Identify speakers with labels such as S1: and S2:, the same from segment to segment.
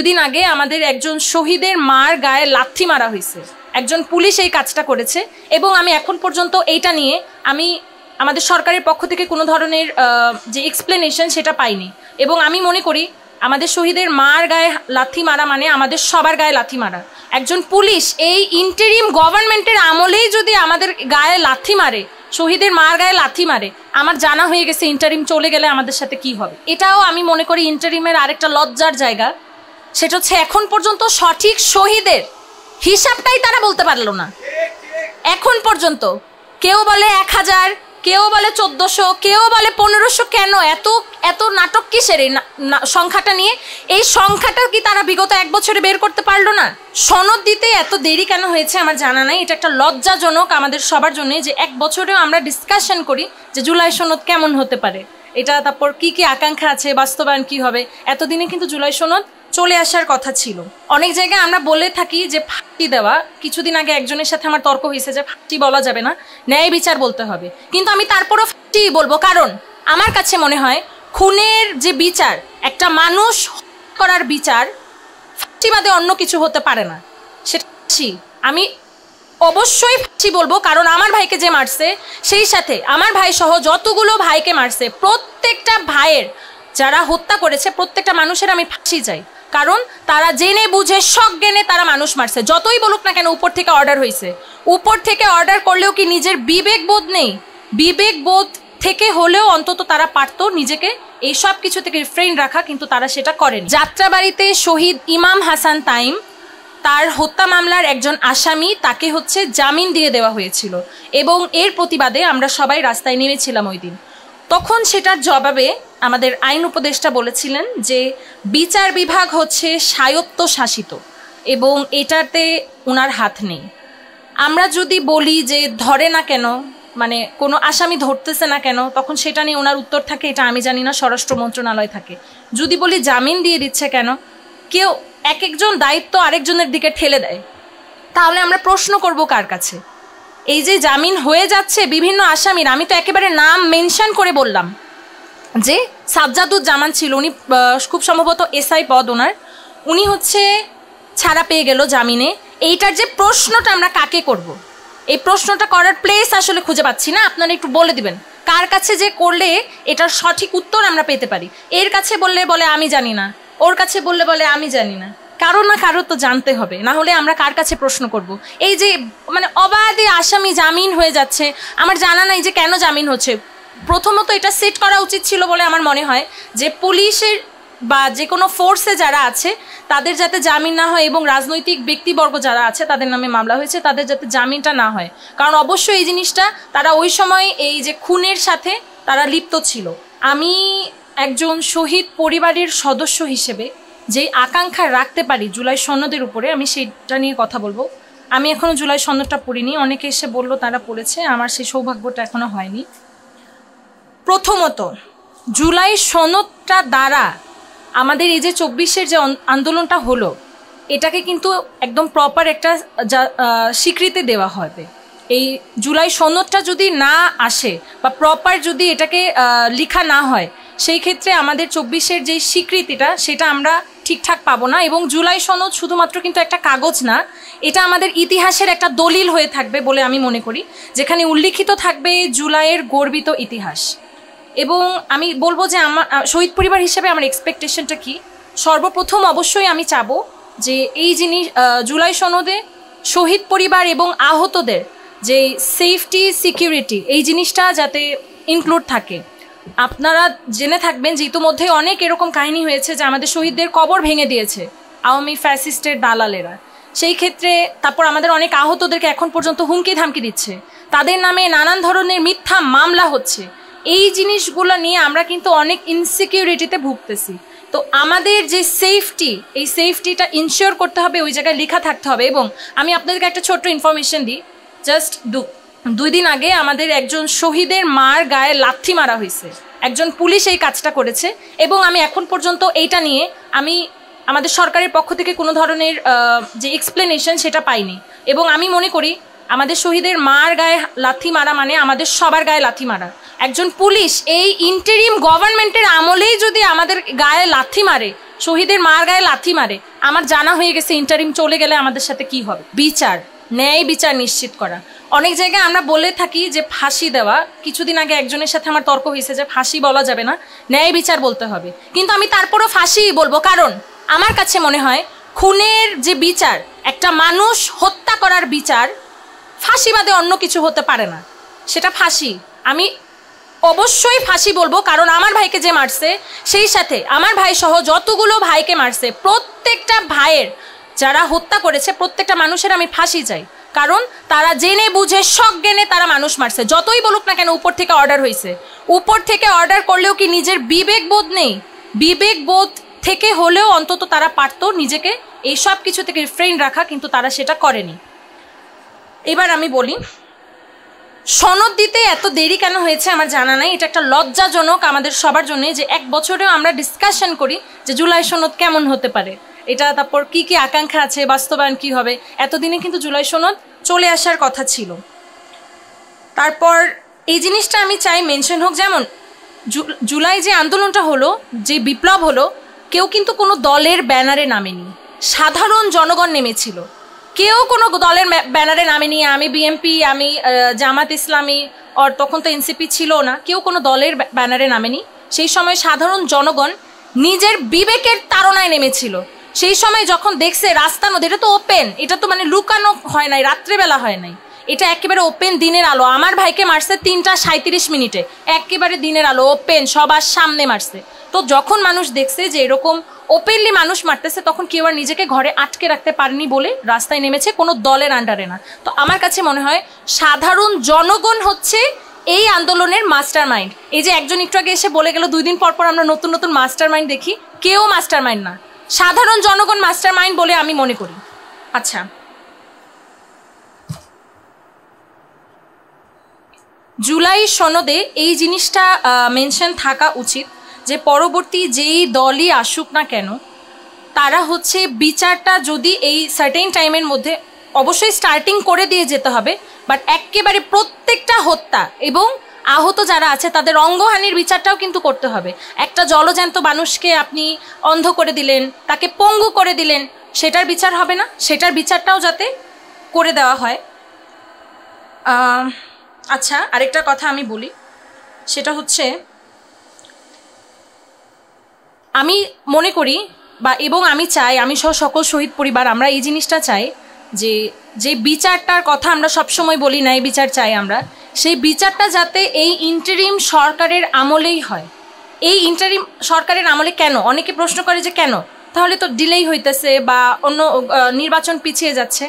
S1: দিন আগে আমাদের একজন শহীদের মার গায়ে লাথি মারা হয়েছে, একজন পুলিশ এই কাজটা করেছে এবং আমি এখন পর্যন্ত এইটা নিয়ে আমাদের সরকারের পক্ষ থেকে কোনো ধরনের যে এক্সপ্লেনেশন সেটা পাইনি। এবং আমি মনে করি আমাদের শহীদের মার গায়ে লাথি মারা মানে আমাদের সবার গায়ে লাথি মারা। একজন পুলিশ এই ইন্টারিম গভর্নমেন্টের আমলেই যদি আমাদের গায়ে লাথি মারে, শহীদের মার গায়ে লাথি মারে, আমার জানা হয়ে গেছে ইন্টারিম চলে গেলে আমাদের সাথে কি হবে। এটাও আমি মনে করি ইন্টারিমের আরেকটা লজ্জার জায়গা, সেটা হচ্ছে এখন পর্যন্ত সঠিক শহীদের হিসাবটাই তারা বলতে পারলো না। এখন পর্যন্ত কেউ বলে 1000, কেউ বলে 1400, কেউ বলে 1500। কেন এত নাটক কিসের এই সংখ্যাটা নিয়ে? এই সংখ্যাটা কি তারা বিগত 1 বছরে বের করতে পারলো না? সনদ দিতে এত দেরি কেন হয়েছে আমার জানা নাই। এটা একটা লজ্জাজনক আমাদের সবার জন্য যে 1 বছরেও আমরা ডিসকাশন করি যে জুলাই সনদ কেমন হতে পারে, এটা তারপর কি কি আকাঙ্ক্ষা আছে, বাস্তবায়ন কি হবে। এতদিনে কিন্তু জুলাই সনদ চলে আসার কথা ছিল। অনেক জায়গায় আমরা বলে থাকি যে ফাঁসি দেওয়া, কিছুদিন আগে একজনের সাথে আমার তর্ক হয়েছে যে ফাঁসি বলা যাবে না, ন্যায় বিচার বলতে হবে, কিন্তু আমি তারপরও ফাঁসি বলবো। কারণ আমার কাছে মনে হয় খুনের যে বিচার, একটা মানুষ করার বিচার, ফাঁসিবাদে অন্য কিছু হতে পারে না, সেটা ফাঁসি। আমি অবশ্যই ফাঁসি বলবো, কারণ আমার ভাইকে যে মারছে, সেই সাথে আমার ভাই সহ যতগুলো ভাইকে মারছে, প্রত্যেকটা ভাইয়ের যারা হত্যা করেছে প্রত্যেকটা মানুষের আমি ফাঁসি চাই। কারণ তারা জেনে বুঝে সজ্ঞানে তারা মানুষ মারছে। যতই বলুক না কেন উপর থেকে অর্ডার হয়েছে, উপর থেকে অর্ডার করলেও কি নিজের বিবেক বোধ নেই? বিবেক বোধ থেকে হলেও অন্তত তারা পারতো নিজেকে এই সব কিছু থেকে রিফ্রেইন রাখা, কিন্তু তারা সেটা করেনি। যাত্রাবাড়িতে শহীদ ইমাম হাসান তাইম, তার হত্যা মামলার একজন আসামি, তাকে জামিন দিয়ে দেওয়া হয়েছিল এবং এর প্রতিবাদে আমরা সবাই রাস্তায় নেমেছিলাম ওই দিন। তখন সেটার জবাবে আমাদের আইন উপদেষ্টা বলেছিলেন যে বিচার বিভাগ স্বায়ত্তশাসিত এবং এটাতে ওনার হাত নেই। আমরা যদি বলি যে ধরে না কেন, মানে কোনো আসামি ধরতেছে না কেন, তখন সেটা নিয়ে ওনার উত্তর থাকে এটা আমি জানি না, স্বরাষ্ট্র মন্ত্রণালয় থাকে। যদি বলি জামিন দিয়ে দিচ্ছে কেন, কেউ এক একজন দায়িত্ব আরেকজনের দিকে ঠেলে দেয়, তাহলে আমরা প্রশ্ন করব কার কাছে? এই যে জামিন হয়ে যাচ্ছে বিভিন্ন আসামির, আমি তো একেবারে নাম মেনশন করে বললাম যে সাজ্জাদুজ্জামান ছিল, উনি খুব সম্ভবত এসআই পদ ওনার, উনি ছাড়া পেয়ে গেল জামিনে। এইটার যে প্রশ্নটা আমরা কাকে করব, এই প্রশ্নটা করার প্লেস আসলে খুঁজে পাচ্ছি না। আপনারা একটু বলে দিবেন কার কাছে যে করলে এটার সঠিক উত্তর আমরা পেতে পারি। এর কাছে বললে বলে আমি জানি না, ওর কাছে বললে বলে আমি জানি না। কারো না কারো তো জানতে হবে, না হলে আমরা কার কাছে প্রশ্ন করব? এই যে মানে অবাধে আসামি জামিন হয়ে যাচ্ছে, আমার জানা নাই যে কেন জামিন হচ্ছে। প্রথমত এটা সেট করা উচিত ছিল বলে আমার মনে হয় যে পুলিশের বা যে কোনো ফোর্সে যারা আছে তাদের যাতে জামিন না হয় এবং রাজনৈতিক ব্যক্তিবর্গ যারা আছে তাদের নামে মামলা হয়েছে তাদের যাতে জামিনটা না হয়। কারণ অবশ্যই এই জিনিসটা তারা ওই সময় এই যে খুনের সাথে তারা লিপ্ত ছিল। আমি একজন শহীদ পরিবারের সদস্য হিসেবে যে আকাঙ্ক্ষা রাখতে পারি জুলাই সনদের উপরে, আমি সেইটা নিয়ে কথা বলবো। আমি এখনও জুলাই সনদটা পড়িনি, অনেকে এসে বললো তারা পড়েছে, আমার সেই সৌভাগ্যটা এখনও হয়নি। প্রথমত জুলাই সনদটা দ্বারা আমাদের এই যে 24-এর যে আন্দোলনটা হলো, এটাকে কিন্তু একদম প্রপার একটা স্বীকৃতি দেওয়া হবে। এই জুলাই সনদটা যদি না আসে বা প্রপার যদি এটাকে লেখা না হয়, সেই ক্ষেত্রে আমাদের 24-এর যে স্বীকৃতিটা সেটা আমরা ঠিকঠাক পাবো না। এবং জুলাই সনদ শুধুমাত্র কিন্তু একটা কাগজ না, এটা আমাদের ইতিহাসের একটা দলিল হয়ে থাকবে বলে আমি মনে করি, যেখানে উল্লিখিত থাকবে জুলাইয়ের গর্বিত ইতিহাস। এবং আমি বলবো যে আমার শহীদ পরিবার হিসেবে আমার এক্সপেকটেশনটা কি, সর্বপ্রথম অবশ্যই আমি চাবো যে এই জিনিস জুলাই সনদে শহীদ পরিবার এবং আহতদের যে সেফটি সিকিউরিটি এই জিনিসটা যাতে ইনক্লুড থাকে। আপনারা জেনে থাকবেন যে ইতিমধ্যে অনেক এরকম কাহিনী হয়েছে যে আমাদের শহীদদের কবর ভেঙে দিয়েছে আওয়ামী ফ্যাসিস্টের দালালেরা। সেই ক্ষেত্রে তারপর আমাদের অনেক আহতদেরকে এখন পর্যন্ত হুমকি ধামকি দিচ্ছে, তাদের নামে নানান ধরনের মিথ্যা মামলা হচ্ছে। এই জিনিসগুলো নিয়ে আমরা কিন্তু অনেক ইনসিকিউরিটিতে ভুগতেছি। তো আমাদের যে সেফটি, এই সেফটিটা ইনশিওর করতে হবে, ওই জায়গায় লেখা থাকতে হবে। এবং আমি আপনাদেরকে একটা ছোট্ট ইনফরমেশন দিই, জাস্ট 2 দিন আগে আমাদের একজন শহীদের মার গায়ে লাথি মারা হয়েছে, একজন পুলিশ এই কাজটা করেছে এবং আমি এখন পর্যন্ত এইটা নিয়ে আমাদের সরকারের পক্ষ থেকে কোনো ধরনের যে এক্সপ্লেনেশন সেটা পাইনি। এবং আমি মনে করি আমাদের শহীদের মার গায়ে লাথি মারা মানে আমাদের সবার গায়ে লাথি মারা। একজন পুলিশ এই ইন্টারিম গভর্নমেন্টের আমলেই যদি আমাদের গায়ে লাথি মারে, শহীদের মার গায়ে লাথি মারে, আমার জানা হয়ে গেছে ইন্টারিম চলে গেলে আমাদের সাথে কি হবে। বিচার, ন্যায় বিচার নিশ্চিত করা। অনেক জায়গায় আমরা বলে থাকি যে ফাঁসি দেওয়া, কিছুদিন আগে একজনের সাথে আমার তর্ক হয়েছে যে ফাঁসি বলা যাবে না, ন্যায় বিচার বলতে হবে, কিন্তু আমি তারপরও ফাঁসিই বলবো। কারণ আমার কাছে মনে হয় খুনের যে বিচার, একটা মানুষ হত্যা করার বিচার ফাঁসি বাদে অন্য কিছু হতে পারে না, সেটা ফাঁসি। আমি অবশ্যই ফাঁসি বলবো, কারণ আমার ভাইকে যে মারছে, সেই সাথে আমার ভাই সহ যতগুলো ভাইকে মারছে, প্রত্যেকটা ভাইয়ের যারা হত্যা করেছে প্রত্যেকটা মানুষের আমি ফাঁসি চাই। কারণ তারা জেনে বুঝে সজ্ঞানে তারা মানুষ মারছে। যতই বলুক না কেন উপর থেকে অর্ডার হয়েছে, উপর থেকে অর্ডার করলেও কি নিজের বিবেক বোধ নেই? বিবেক বোধ থেকে হলেও অন্তত তারা পারতো নিজেকে এই সব কিছু থেকে রিফ্রেইন রাখা, কিন্তু তারা সেটা করেনি। এবার আমি বলি, সনদ দিতে এত দেরি কেন হয়েছে আমার জানা নাই। এটা একটা লজ্জাজনক আমাদের সবার জন্য যে 1 বছরেও আমরা ডিসকাশন করি যে জুলাই সনদ কেমন হতে পারে, এটা তারপর কি কি আকাঙ্ক্ষা আছে, বাস্তবায়ন কি হবে। এতদিনে কিন্তু জুলাই সনদ চলে আসার কথা ছিল। তারপর এই জিনিসটা আমি চাই মেনশন হোক, যেমন জুলাই যে আন্দোলনটা হলো, যে বিপ্লব হলো, কেউ কিন্তু কোনো দলের ব্যানারে নামেনি, সাধারণ জনগণ নেমেছিল। কেউ কোনো দলের ব্যানারে নামেনি। আমি বিএমপি, আমি জামাত ইসলামী, আর তখন তো এনসিপি ছিল না, কেউ কোনো দলের ব্যানারে নামেনি। সেই সময় সাধারণ জনগণ নিজের বিবেকের তাড়নায় নেমেছিল। সেই সময় যখন দেখছে রাস্তা নদী, এটা তো ওপেন, এটা তো মানে লুকানো হয় নাই, রাত্রেবেলা হয় নাই, এটা একেবারে ওপেন দিনের আলো। আমার ভাইকে মারছে 3:37 একেবারে দিনের আলো, ওপেন, সবার সামনে মারছে। তো যখন মানুষ দেখছে যে এরকম ওপেনলি মানুষ মারতেছে, তখন কেউ আর নিজেকে ঘরে আটকে রাখতে পারেনি বলে রাস্তায় নেমেছে, কোনো দলের আন্ডারে না। তো আমার কাছে মনে হয় সাধারণ জনগণ হচ্ছে এই আন্দোলনের মাস্টার মাইন্ড। এই যে একজন একটু আগে এসে বলে গেল 2 দিন পর পর আমরা নতুন নতুন মাস্টার মাইন্ড দেখি, কেউ মাস্টার মাইন্ড না, সাধারণ জনগণ মাস্টার মাইন্ড বলে আমি মনে করি। আচ্ছা, জুলাই সনদে এই জিনিসটা মেনশন থাকা উচিত যে পরবর্তী যেই দলই আসুক না কেন, তারা হচ্ছে বিচারটা যদি এই সার্টেন টাইমের মধ্যে অবশ্যই স্টার্টিং করে দিয়ে যেতে হবে, বাট একেবারে প্রত্যেকটা হত্যা এবং আহত যারা আছে তাদের অঙ্গহানির বিচারটাও কিন্তু করতে হবে। একটা জলজ্যান্ত মানুষকে আপনি অন্ধ করে দিলেন, তাকে পঙ্গু করে দিলেন, সেটার বিচার হবে না, সেটার বিচারটাও যাতে করে দেওয়া হয়। আচ্ছা, আরেকটা কথা আমি বলি, সেটা হচ্ছে আমি মনে করি এবং আমি চাই, আমি সহ সকল শহীদ পরিবার আমরা এই জিনিসটা চাই যে যে বিচারটার কথা আমরা সবসময় বলি না, এই বিচার চাই আমরা, সেই বিচারটা যাতে এই ইন্টারিম সরকারের আমলেই হয়। এই ইন্টারিম সরকারের আমলে কেন, অনেকে প্রশ্ন করে যে কেন, তাহলে তো ডিলেই হইতেছে বা অন্য নির্বাচন পিছিয়ে যাচ্ছে।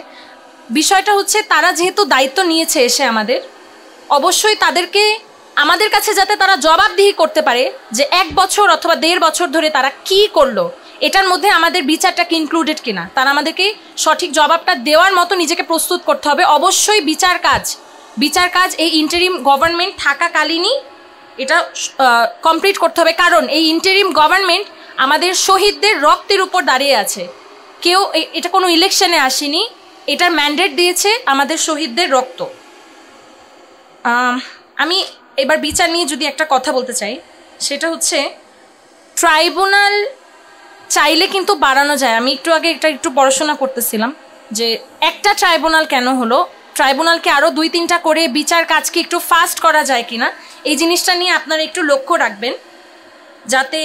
S1: বিষয়টা হচ্ছে তারা যেহেতু দায়িত্ব নিয়েছে এসে আমাদের, অবশ্যই তাদেরকে আমাদের কাছে যাতে তারা জবাবদিহি করতে পারে যে 1 বছর অথবা 1.5 বছর ধরে তারা কি করলো, এটার মধ্যে আমাদের বিচারটা কি ইনক্লুডেড কিনা, তারা আমাদেরকে সঠিক জবাবটা দেওয়ার মতো নিজেকে প্রস্তুত করতে হবে। অবশ্যই বিচার কাজ এই ইন্টারিম গভর্নমেন্ট থাকাকালীনই এটা কমপ্লিট করতে হবে, কারণ এই ইন্টারিম গভর্নমেন্ট আমাদের শহীদদের রক্তের উপর দাঁড়িয়ে আছে। কেউ এটা কোনো ইলেকশনে আসেনি, এটার ম্যান্ডেট দিয়েছে আমাদের শহীদদের রক্ত। আমি এবার বিচার নিয়ে যদি একটা কথা বলতে চাই, সেটা হচ্ছে ট্রাইব্যুনাল চাইলে কিন্তু বাড়ানো যায়। আমি একটু আগে একটু পড়াশোনা করতেছিলাম যে একটা ট্রাইব্যুনাল কেন হলো, ট্রাইব্যুনালকে আরও 2-3টা করে বিচার কাজকে একটু ফাস্ট করা যায় কিনা, এই জিনিসটা নিয়ে আপনারা একটু লক্ষ্য রাখবেন যাতে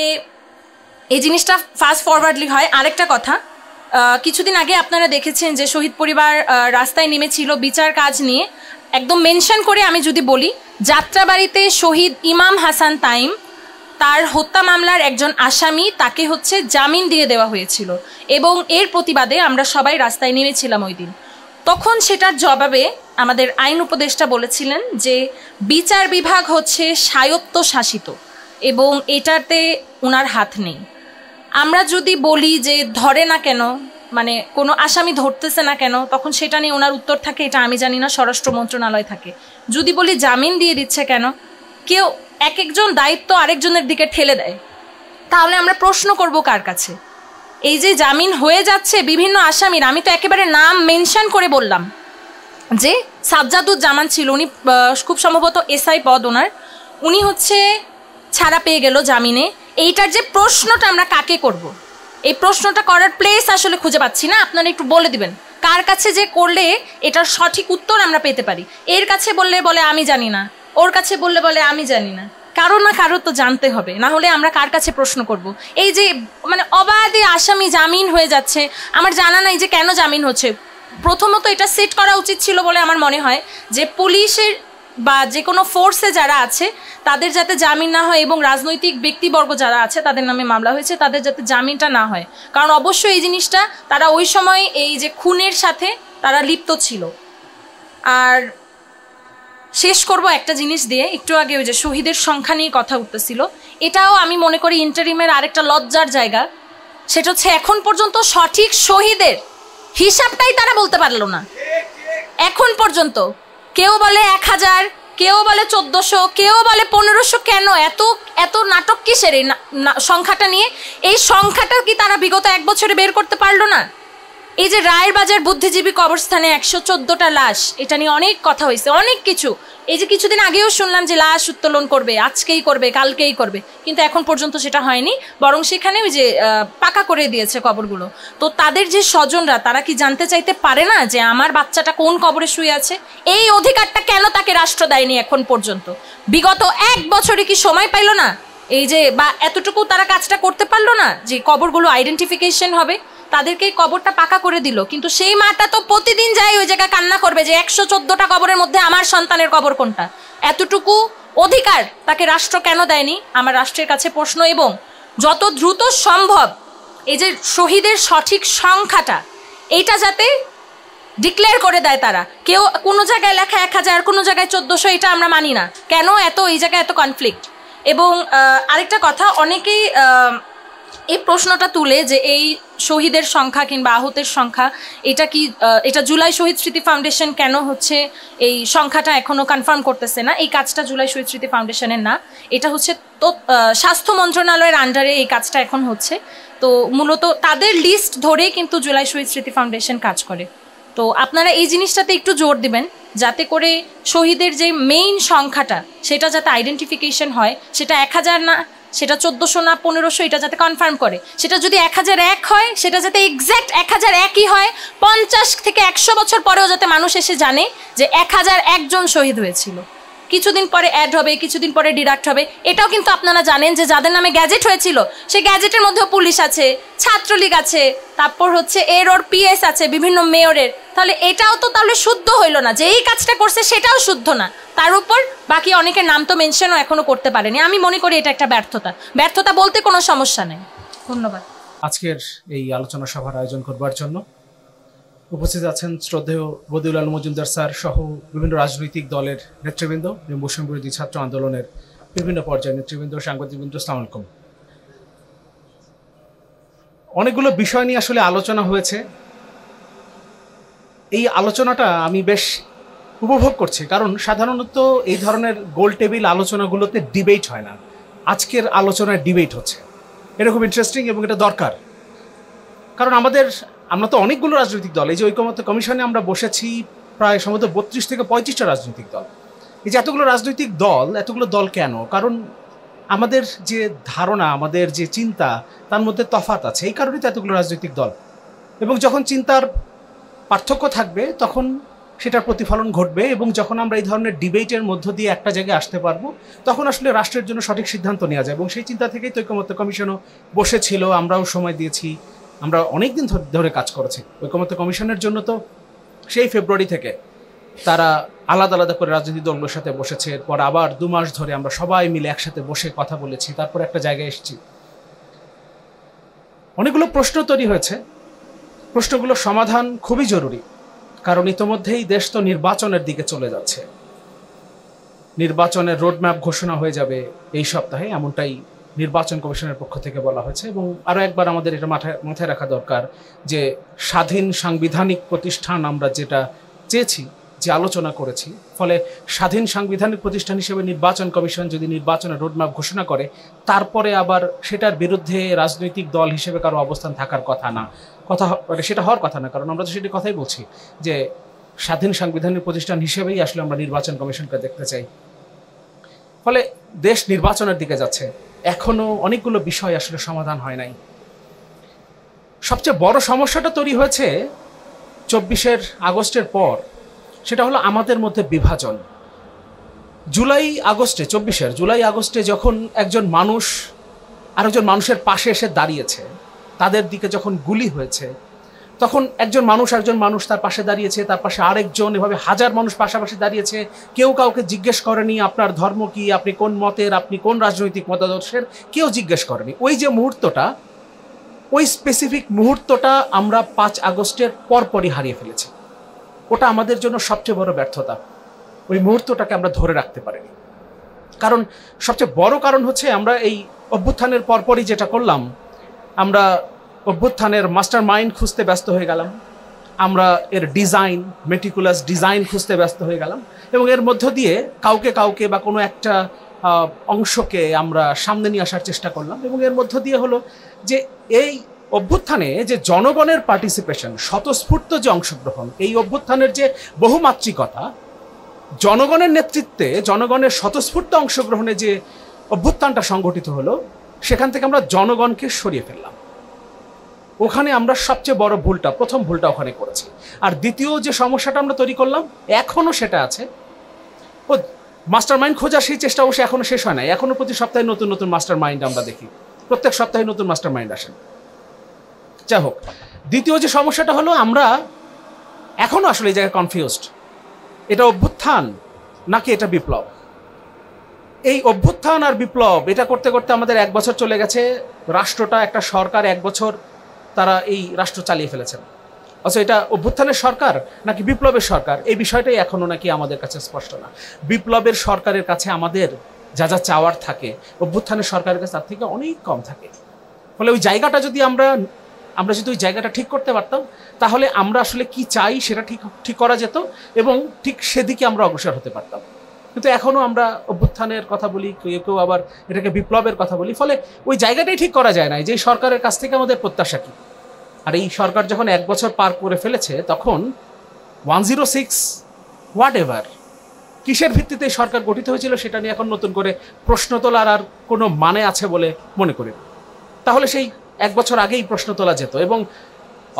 S1: এই জিনিসটা ফাস্ট ফরওয়ার্ডলি হয়। আরেকটা কথা, কিছুদিন আগে আপনারা দেখেছেন যে শহীদ পরিবার রাস্তায় নেমেছিল বিচার কাজ নিয়ে। একদম মেনশন করে আমি যদি বলি, যাত্রাবাড়িতে শহীদ ইমাম হাসান তাইম, তার হত্যা মামলার একজন আসামি, তাকে হচ্ছে জামিন দিয়ে দেওয়া হয়েছিল এবং এর প্রতিবাদে আমরা সবাই রাস্তায় নেমেছিলাম ওই দিন। তখন সেটার জবাবে আমাদের আইন উপদেষ্টা বলেছিলেন যে বিচার বিভাগ হচ্ছে স্বায়ত্তশাসিত এবং এটাতে ওনার হাত নেই। আমরা যদি বলি যে ধরে না কেন, মানে কোনো আসামি ধরতেছে না কেন, তখন সেটা নিয়ে ওনার উত্তর থাকে এটা আমি জানি না, স্বরাষ্ট্র মন্ত্রণালয় থাকে। যদি বলি জামিন দিয়ে দিচ্ছে কেন, কেউ একজন দায়িত্ব আরেকজনের দিকে ঠেলে দেয়, তাহলে আমরা প্রশ্ন করব কার কাছে? এই যে জামিন হয়ে যাচ্ছে বিভিন্ন আসামির, আমি তো একেবারে নাম মেনশন করে বললাম যে সাজ্জাদুজ্জামান ছিল, উনি খুব সম্ভবত এসআই পদ ওনার, উনি হচ্ছে ছাড়া পেয়ে গেল জামিনে। এইটার যে প্রশ্নটা আমরা কাকে করব? এই প্রশ্নটা করার প্লেস আসলে খুঁজে পাচ্ছি না। আপনারা একটু বলে দিবেন কার কাছে যে করলে এটার সঠিক উত্তর আমরা পেতে পারি। এর কাছে বললে বলে আমি জানি না, ওর কাছে বললে বলে আমি জানি না। কারো না কারো তো জানতে হবে, না হলে আমরা কার কাছে প্রশ্ন করব? এই যে মানে অবাধে আসামি জামিন হয়ে যাচ্ছে, আমার জানা নাই যে কেন জামিন হচ্ছে। প্রথমত এটা সেট করা উচিত ছিল বলে আমার মনে হয় যে পুলিশের বা যে কোনো ফোর্সে যারা আছে তাদের যাতে জামিন না হয়, এবং রাজনৈতিক ব্যক্তিবর্গ যারা আছে তাদের নামে মামলা হয়েছে তাদের যাতে জামিনটা না হয়। কারণ অবশ্যই এই জিনিসটা তারা ওই সময় এই যে খুনের সাথে তারা লিপ্ত ছিল। আর শেষ করব একটা জিনিস দিয়ে, একটু আগে ওই যে শহীদের সংখ্যা নিয়ে কথা উঠতেছিল, এটাও আমি মনে করি ইন্টারিমের আরেকটা লজ্জার জায়গা। সেটা হচ্ছে এখন পর্যন্ত সঠিক শহীদের হিসাবটাই তারা বলতে পারলো না। এখন পর্যন্ত কেউ বলে 1000, কেউ বলে 1400, কেউ বলে 1500। কেন এত এত নাটক কিসের এই সংখ্যাটা নিয়ে? এই সংখ্যাটা কি তারা বিগত 1 বছরে বের করতে পারলো না? এই যে রায়ের বাজার বুদ্ধিজীবী কবরস্থানে 114টা লাশ, এটা নিয়ে অনেক কথা হয়েছে, অনেক কিছু। এই যে কিছুদিন আগেও শুনলাম যে লাশ উত্তোলন করবে, আজকেই করবে, কালকেই করবে, কিন্তু এখন পর্যন্ত সেটা হয়নি। বরং সেখানে ওই যে পাকা করে দিয়েছে কবরগুলো। তো তাদের যে স্বজনরা তারা কি জানতে চাইতে পারে না যে আমার বাচ্চাটা কোন কবরে শুয়ে আছে? এই অধিকারটা কেন তাকে রাষ্ট্র দেয়নি এখন পর্যন্ত? বিগত 1 বছরে কি সময় পাইল না? এই যে বা এতটুকু তারা কাজটা করতে পারলো না যে কবরগুলো আইডেন্টিফিকেশন হবে? তাদেরকে কবরটা পাকা করে দিল, কিন্তু সেই মাটা তো প্রতিদিন যায় ওই জায়গায় কান্না করবে যে 114টা কবরের মধ্যে আমার সন্তানের কবর কোনটা। এতটুকু অধিকার তাকে রাষ্ট্র কেন দেয়নি? আমার রাষ্ট্রের কাছে প্রশ্ন। এবং যত দ্রুত সম্ভব এই যে শহীদের সঠিক সংখ্যাটা এইটা যাতে ডিক্লেয়ার করে দেয় তারা। কেউ কোনো জায়গায় লেখা 1000, কোনো জায়গায় 1400, এটা আমরা মানি না। কেন এত এই জায়গায় এত কনফ্লিক্ট? এবং আরেকটা কথা, অনেকেই এই প্রশ্নটা তুলে যে এই শহীদের সংখ্যা কিংবা আহতের সংখ্যা এটা কি এটা জুলাই শহীদ স্মৃতি ফাউন্ডেশন কেন হচ্ছে এই সংখ্যাটা এখনো কনফার্ম করতেছে না? এই কাজটা জুলাই শহীদ স্মৃতি ফাউন্ডেশনের না, এটা হচ্ছে তো স্বাস্থ্য মন্ত্রণালয়ের আন্ডারে এই কাজটা এখন হচ্ছে। তো মূলত তাদের লিস্ট ধরেই কিন্তু জুলাই শহীদ স্মৃতি ফাউন্ডেশন কাজ করে। তো আপনারা এই জিনিসটাতে একটু জোর দিবেন যাতে করে শহীদের যে মেইন সংখ্যাটা সেটা যাতে আইডেন্টিফিকেশন হয়, সেটা 1000 না, সেটা 1400 না 1500, এটা যাতে কনফার্ম করে। সেটা যদি 1001 হয় সেটা যাতে এক্স্যাক্ট 1001ই হয়। 50 থেকে 100 বছর পরেও যাতে মানুষ এসে জানে যে 1001 জন শহীদ হয়েছিল। কিছুদিন পরে অ্যাড হবে, কিছুদিন পরে ডিডাক্ট হবে। এটাও কিন্তু আপনারা জানেন যে যাদের নামে গ্যাজেট হয়েছিল সেই গ্যাজেটের মধ্যেও পুলিশ আছে, ছাত্রলীগ আছে, তারপর হচ্ছে এর ওর পিএস আছে, বিভিন্ন মেয়রের। তাহলে এটাও তো তাহলে শুদ্ধ হইল না, যে এই কাজটা করছে সেটাও শুদ্ধ না। তার উপর বাকি অনেকের নাম তো মেনশনও এখনো করতে পারেনি। আমি মনে করি এটা একটা ব্যর্থতা। ব্যর্থতা বলতে কোনো সমস্যা নেই। ধন্যবাদ।
S2: আজকের এই আলোচনা সভার আয়োজন করবার জন্য উপস্থিত আছেন শ্রদ্ধেয় বদিউল আলম মজুমদার স্যার সহ বিভিন্ন রাজনৈতিক দলের নেতৃবৃন্দ, বৈষম্য বিরোধী ছাত্র আন্দোলনের বিভিন্ন পর্যায়ের নেতৃবৃন্দ, সাংবাদিকবৃন্দ, আসসালামু আলাইকুম। অনেকগুলো বিষয় নিয়ে আসলে আলোচনা হয়েছে। এই আলোচনাটা আমি বেশ উপভোগ করছি, কারণ সাধারণত এই ধরনের গোল টেবিল আলোচনাগুলোতে ডিবেট হয় না। আজকের আলোচনায় ডিবেট হচ্ছে, এটা খুব ইন্টারেস্টিং এবং এটা দরকার। কারণ আমরা তো অনেকগুলো রাজনৈতিক দল, এই যে ঐকমত্য কমিশনে আমরা বসেছি প্রায় সম্ভবত 32 থেকে 35টা রাজনৈতিক দল। এই যে এতগুলো রাজনৈতিক দল, এতগুলো দল কেন? কারণ আমাদের যে ধারণা, আমাদের যে চিন্তা, তার মধ্যে তফাৎ আছে, এই কারণেই তো এতগুলো রাজনৈতিক দল। এবং যখন চিন্তার পার্থক্য থাকবে তখন সেটার প্রতিফলন ঘটবে, এবং যখন আমরা এই ধরনের ডিবেটের মধ্য দিয়ে একটা জায়গায় আসতে পারবো তখন আসলে রাষ্ট্রের জন্য সঠিক সিদ্ধান্ত নেওয়া যায়। এবং সেই চিন্তা থেকেই তো ঐকমত্য কমিশনও বসেছিল, আমরাও সময় দিয়েছি, আমরা অনেক দিন ধরে কাজ করেছি। ঐকমত্য কমিশনের জন্য তো সেই ফেব্রুয়ারি থেকে তারা আলাদা আলাদা করে রাজনৈতিক দলগুলোর সাথে বসেছে। এরপর আবার 2 মাস ধরে আমরা সবাই মিলে একসাথে বসে কথা বলেছি, তারপর একটা জায়গায় এসেছি। অনেকগুলো প্রশ্ন তৈরি হয়েছে, প্রশ্নগুলোর সমাধান খুবই জরুরি। কারণ ইতোমধ্যেই দেশ তো নির্বাচনের দিকে চলে যাচ্ছে, নির্বাচনের রোডম্যাপ ঘোষণা হয়ে যাবে এই সপ্তাহে, এমনটাই নির্বাচন কমিশনের পক্ষ থেকে বলা হয়েছে। এবং আরও একবার আমাদের এটা মাথায় রাখা দরকার যে স্বাধীন সাংবিধানিক প্রতিষ্ঠান আমরা যেটা চেয়েছি, যে আলোচনা করেছি, ফলে স্বাধীন সাংবিধানিক প্রতিষ্ঠান হিসেবে নির্বাচন কমিশন যদি নির্বাচনের রোডম্যাপ ঘোষণা করে, তারপরে আবার সেটার বিরুদ্ধে রাজনৈতিক দল হিসেবে কারো অবস্থান থাকার কথা না, সেটা হওয়ার কথা না। কারণ আমরা তো সেটি কথাই বলছি যে স্বাধীন সাংবিধানিক প্রতিষ্ঠান হিসেবেই আসলে আমরা নির্বাচন কমিশনকে দেখতে চাই। ফলে দেশ নির্বাচনের দিকে যাচ্ছে, এখনো অনেকগুলো বিষয় আসলে সমাধান হয় নাই। সবচেয়ে বড় সমস্যাটা তৈরি হয়েছে 24 আগস্টের পর, সেটা হলো আমাদের মধ্যে বিভাজন। জুলাই আগস্টে যখন একজন মানুষ আরেকজন মানুষের পাশে এসে দাঁড়িয়েছে, তাদের দিকে যখন গুলি হয়েছে, তখন একজন মানুষ তার পাশে দাঁড়িয়েছে, তার পাশে আরেকজন, এভাবে হাজার মানুষ পাশাপাশি দাঁড়িয়েছে। কেউ কাউকে জিজ্ঞেস করেনি আপনার ধর্ম কি, আপনি কোন মতের, আপনি কোন রাজনৈতিক মতাদর্শের, কেউ জিজ্ঞেস করেনি। ওই যে মুহূর্তটা, ওই স্পেসিফিক মুহূর্তটা আমরা 5 আগস্টের পরপরই হারিয়ে ফেলেছি। ওটা আমাদের জন্য সবচেয়ে বড় ব্যর্থতা। ওই মুহূর্তটাকে আমরা ধরে রাখতে পারিনি। কারণ সবচেয়ে বড় কারণ হচ্ছে আমরা এই অভ্যুত্থানের পরপরই যেটা করলাম, আমরা অভ্যুত্থানের মাস্টার মাইন্ড খুঁজতে ব্যস্ত হয়ে গেলাম, আমরা এর মেটিকুলাস ডিজাইন খুঁজতে ব্যস্ত হয়ে গেলাম, এবং এর মধ্য দিয়ে কাউকে বা কোনো একটা অংশকে আমরা সামনে নিয়ে আসার চেষ্টা করলাম। এবং এর মধ্য দিয়ে হলো যে এই অভ্যুত্থানে যে জনগণের পার্টিসিপেশন, স্বতঃস্ফূর্ত যে অংশগ্রহণ, এই অভ্যুত্থানের যে বহুমাত্রিকতা, জনগণের নেতৃত্বে, জনগণের স্বতঃস্ফূর্ত অংশগ্রহণে যে অভ্যুত্থানটা সংগঠিত হলো, সেখান থেকে আমরা জনগণকে সরিয়ে ফেললাম। ওখানে আমরা সবচেয়ে বড় প্রথম ভুলটা ওখানে করেছি। আর দ্বিতীয় যে সমস্যাটা আমরা তৈরি করলাম, এখনও সেটা আছে। ও মাস্টার মাইন্ড খোঁজার সেই চেষ্টা অবশ্যই এখনও শেষ হয় নাই। এখনও প্রতি সপ্তাহে নতুন নতুন মাস্টার মাইন্ড আমরা দেখি, প্রত্যেক সপ্তাহে নতুন মাস্টার মাইন্ড আসেন। যাই হোক, দ্বিতীয় যে সমস্যাটা হলো, আমরা এখনও আসলে এই জায়গায় কনফিউজড, এটা অভ্যুত্থান নাকি এটা বিপ্লব। এই অভ্যুত্থান আর বিপ্লব এটা করতে করতে আমাদের 1 বছর চলে গেছে। রাষ্ট্রটা, একটা সরকার 1 বছর তারা এই রাষ্ট্র চালিয়ে ফেলেছেন। আচ্ছা, এটা অভ্যুত্থানের সরকার নাকি বিপ্লবের সরকার, এই বিষয়টাই এখনও নাকি আমাদের কাছে স্পষ্ট না। বিপ্লবের সরকারের কাছে আমাদের যা যা চাওয়ার থাকে, অভ্যুত্থানের সরকারের কাছে তার থেকে অনেক কম থাকে। ফলে ওই জায়গাটা যদি আমরা যদি ওই জায়গাটা ঠিক করতে পারতাম, তাহলে আমরা আসলে কি চাই সেটা ঠিক করা যেত, এবং ঠিক সেদিকে আমরা অগ্রসর হতে পারতাম। কিন্তু এখনও আমরা অভ্যুত্থানের কথা বলি, কেউ আবার এটাকে বিপ্লবের কথা বলি। ফলে ওই জায়গাটাই ঠিক করা যায় না যে সরকারের কাছ থেকে আমাদের প্রত্যাশা কী। আর এই সরকার যখন 1 বছর পার করে ফেলেছে, তখন 106 হোয়াটএভার কিসের ভিত্তিতে সরকার গঠিত হয়েছিল সেটা নিয়ে এখন নতুন করে প্রশ্ন তোলার আর কোনো মানে আছে বলে মনে করি। তাহলে সেই 1 বছর আগেই প্রশ্ন তোলা যেত। এবং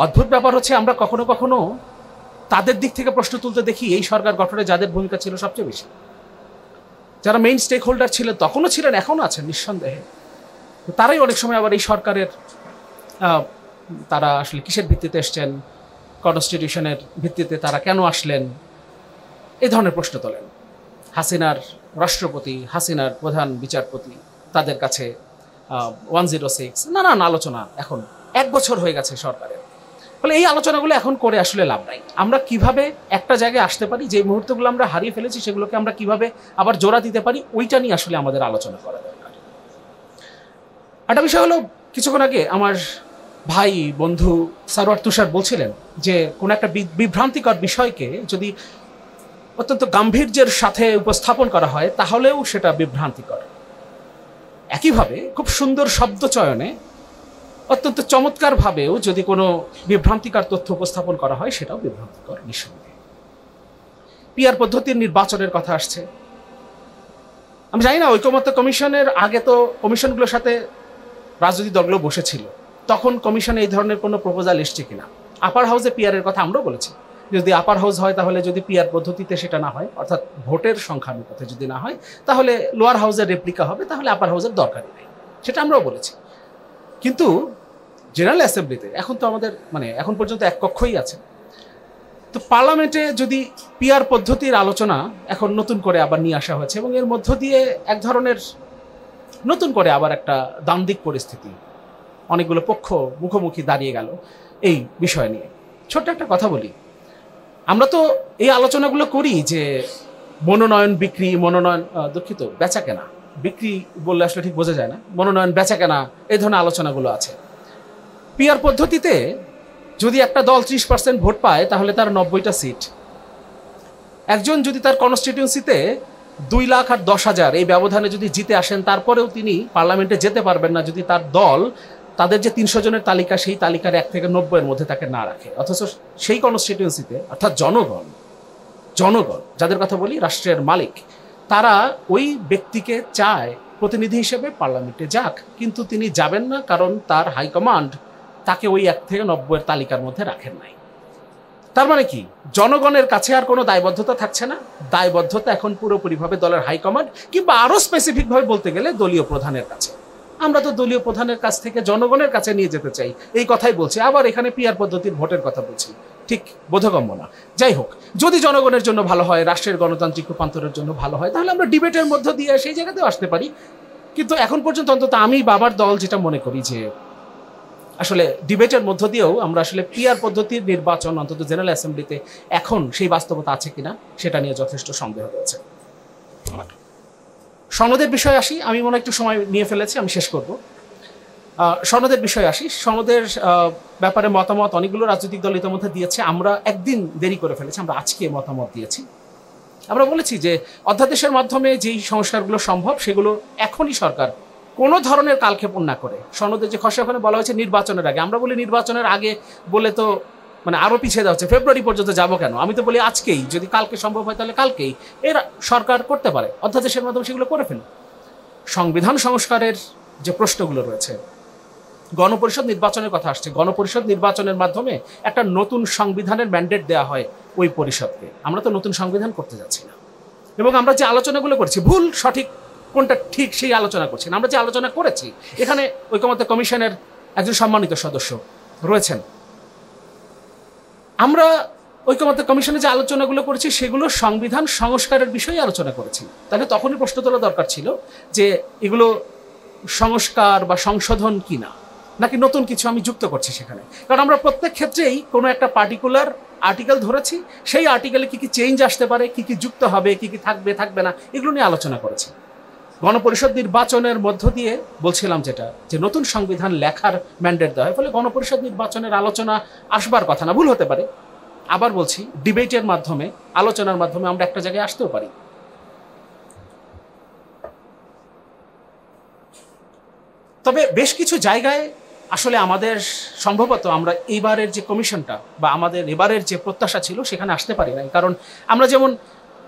S2: অদ্ভুত ব্যাপার হচ্ছে, আমরা কখনো কখনো তাদের দিক থেকে প্রশ্ন তুলতে দেখি এই সরকার গঠনে যাদের ভূমিকা ছিল সবচেয়ে বেশি, যারা মেইন স্টেক হোল্ডার ছিলেন, তখনও ছিলেন, এখনও আছেন নিঃসন্দেহে, তারাই অনেক সময় আবার এই সরকারের তারা আসলে কিসের ভিত্তিতে এসছেন, কনস্টিটিউশনের ভিত্তিতে তারা কেন আসলেন, এই ধরনের প্রশ্ন তোলেন। হাসিনার রাষ্ট্রপতি, হাসিনার প্রধান বিচারপতি, তাদের কাছে 106 নানান আলোচনা। এখন 1 বছর হয়ে গেছে সরকারের। ফলে এই আলোচনাগুলো এখন করে আসলে লাভ নাই। আমরা কিভাবে একটা জায়গায় আসতে পারি, যে মুহূর্তগুলো আমরা হারিয়ে ফেলেছি সেগুলোকে আমরা কিভাবে আবার জোড়া দিতে পারি, ওইটা নিয়ে আসলে আমাদের আলোচনা করা দরকার। একটা বিষয় হলো, কিছুক্ষণ আগে আমার ভাই বন্ধু সারোয়ার তুষার বলছিলেন যে কোনো একটা বিভ্রান্তিকর বিষয়কে যদি অত্যন্ত গাম্ভীর্যের সাথে উপস্থাপন করা হয়, তাহলেও সেটা বিভ্রান্তিকর। একইভাবে খুব সুন্দর শব্দ চয়নে, অত্যন্ত চমৎকারভাবেও যদি কোনো বিভ্রান্তিকর তথ্য উপস্থাপন করা হয়, সেটাও বিভ্রান্তিকর নিঃসন্দেহে। পিআর পদ্ধতির নির্বাচনের কথা আসছে। আমি জানি না ঐকমত্য কমিশনের আগে তো কমিশনগুলোর সাথে রাজনৈতিক দলগুলো বসেছিল, তখন কমিশনে এই ধরনের কোনো প্রপোজাল এসছে কিনা। আপার হাউসে পিআরের কথা আমরাও বলেছি, যদি আপার হাউস হয় তাহলে যদি পিআর পদ্ধতিতে সেটা না হয়, অর্থাৎ ভোটের সংখ্যানুপাতে যদি না হয়, তাহলে লোয়ার হাউসের রেপ্লিকা হবে, তাহলে আপার হাউসের দরকারই নেই, সেটা আমরাও বলেছি। কিন্তু জেনারেল অ্যাসেম্বলিতে এখন তো আমাদের এখন পর্যন্ত 1 কক্ষই আছে। তো পার্লামেন্টে যদি পিআর পদ্ধতির আলোচনা এখন নতুন করে আবার নিয়ে আসা হয়েছে, এবং এর মধ্য দিয়ে এক ধরনের নতুন করে আবার একটা দ্বান্দ্বিক পরিস্থিতি, অনেকগুলো পক্ষ মুখোমুখি দাঁড়িয়ে গেল এই বিষয় নিয়ে। ছোট্ট একটা কথা বলি, আমরা তো এই আলোচনাগুলো করি যে মনোনয়ন বিক্রি, দুঃখিত, বেচা কেনা, বিক্রি বললে আসলে ঠিক বোঝা যায় না, মনোনয়ন বেচা কেনা, এই ধরনের আলোচনাগুলো আছে। পিআর পদ্ধতিতে যদি একটা দল 30% ভোট পায়, তাহলে তার 90টা সিট। একজন যদি তার কনস্টিটিউন্সিতে 2 লাখ আর 10,000 এই ব্যবধানে যদি জিতে আসেন, তারপরেও তিনি পার্লামেন্টে যেতে পারবেন না যদি তার দল তাদের যে 300 জনের তালিকা, সেই তালিকার 1 থেকে 90-এর মধ্যে তাকে না রাখে। অথচ সেই কনস্টিটিউন্সিতে, অর্থাৎ জনগণ যাদের কথা বলি, রাষ্ট্রের মালিক, তারা ওই ব্যক্তিকে চায় প্রতিনিধি হিসেবে পার্লামেন্টে যাক, কিন্তু তিনি যাবেন না, কারণ তার হাইকমান্ড তাকে ওই 1 থেকে 90 তালিকার মধ্যে রাখেন নাই। তার মানে কি, জনগণের কাছে আর কোনো দায়বদ্ধতা থাকছে না। দায়বদ্ধতা এখন পুরোপুরিভাবে দলের হাইকমান্ড কিংবা আরো স্পেসিফিকভাবে বলতে গেলে দলীয় প্রধানের কাছে। আমরা তো দলীয় প্রধানের কাছ থেকে জনগণের কাছে নিয়ে যেতে চাই, এই কথাই বলছি। আবার এখানে পিআর পদ্ধতির ভোটের কথা বলছি, ঠিক বোধগম্য না। যাই হোক, যদি জনগণের জন্য ভালো হয়, রাষ্ট্রের গণতান্ত্রিক রূপান্তরের জন্য ভালো হয়, তাহলে আমরা ডিবেটের মধ্য দিয়ে সেই জায়গাতেও আসতে পারি। কিন্তু এখন পর্যন্ত অন্তত আমি বাবার দল যেটা মনে করি যে আসলে ডিবেটের মধ্য দিয়েও আমরা আসলে পিআর পদ্ধতির নির্বাচন অন্তত জেনারেল অ্যাসেম্বলিতে এখন সেই বাস্তবতা আছে কিনা সেটা নিয়ে যথেষ্ট সন্দেহ রয়েছে। সনদের বিষয়ে আসি, আমি মনে একটু সময় নিয়ে ফেলেছি, আমি শেষ করব। সনদের বিষয়ে আসি। সনদের ব্যাপারে মতামত অনেকগুলো রাজনৈতিক দল ইতিমধ্যে দিয়েছে। আমরা একদিন দেরি করে ফেলেছি, আমরা আজকে মতামত দিয়েছি। আমরা বলেছি যে অধ্যাদেশের মাধ্যমে যেই সংস্কারগুলো সম্ভব সেগুলো এখনই সরকার কোনো ধরনের কালক্ষেপণ না করে, সনদের যে খসড়া ওখানে বলা হয়েছে নির্বাচনের আগে, আমরা বলি নির্বাচনের আগে বলে তো মানে আরও পিছিয়ে দেওয়া হচ্ছে, ফেব্রুয়ারি পর্যন্ত যাবো কেন? আমি তো বলি আজকেই, যদি কালকে সম্ভব হয় তাহলে কালকেই এর সরকার করতে পারে, অধ্যাদেশের মাধ্যমে সেগুলো করে ফেলে। সংবিধান সংস্কারের যে প্রশ্নগুলো রয়েছে, গণপরিষদ নির্বাচনের কথা আসছে, গণপরিষদ নির্বাচনের মাধ্যমে একটা নতুন সংবিধানের ম্যান্ডেট দেওয়া হয় ওই পরিষদকে। আমরা তো নতুন সংবিধান করতে যাচ্ছি না, এবং আমরা যে আলোচনাগুলো করছি ভুল সঠিক কোনটা ঠিক সেই আলোচনা করছি না। আমরা যে আলোচনা করেছি, এখানে ঐকমত্য কমিশনের একজন সম্মানিত সদস্য রয়েছেন, আমরা ঐকমত্য কমিশনে যে আলোচনাগুলো করেছি সেগুলো সংবিধান সংস্কারের বিষয়ে আলোচনা করেছি। তাহলে তখনই প্রশ্ন তোলা দরকার ছিল যে এগুলো সংস্কার বা সংশোধন কিনা, নাকি নতুন কিছু আমি যুক্ত করছি সেখানে। কারণ আমরা প্রত্যেক ক্ষেত্রেই কোনো একটা পার্টিকুলার আর্টিকেল ধরেছি, সেই আর্টিকেলে কী কী চেঞ্জ আসতে পারে, কী কী যুক্ত হবে, কী কী থাকবে থাকবে না, এগুলো নিয়ে আলোচনা করেছি। গণপরিষদ নির্বাচনের মধ্য দিয়ে বলছিলাম যেটা, যে নতুন সংবিধান লেখার ম্যান্ডেট দেওয়া হয়, ফলে গণপরিষদ নির্বাচনের আলোচনা আসবার কথা না, ভুল হতে পারে। আবার বলছি, ডিবেটের মাধ্যমে, আলোচনার মাধ্যমে আমরা একটা জায়গায় আসতেও পারি। তবে বেশ কিছু জায়গায় আসলে আমাদের সম্ভবত আমরা এবারের যে কমিশনটা বা আমাদের এবারের যে প্রত্যাশা ছিল সেখানে আসতে পারি নাই। কারণ আমরা যেমন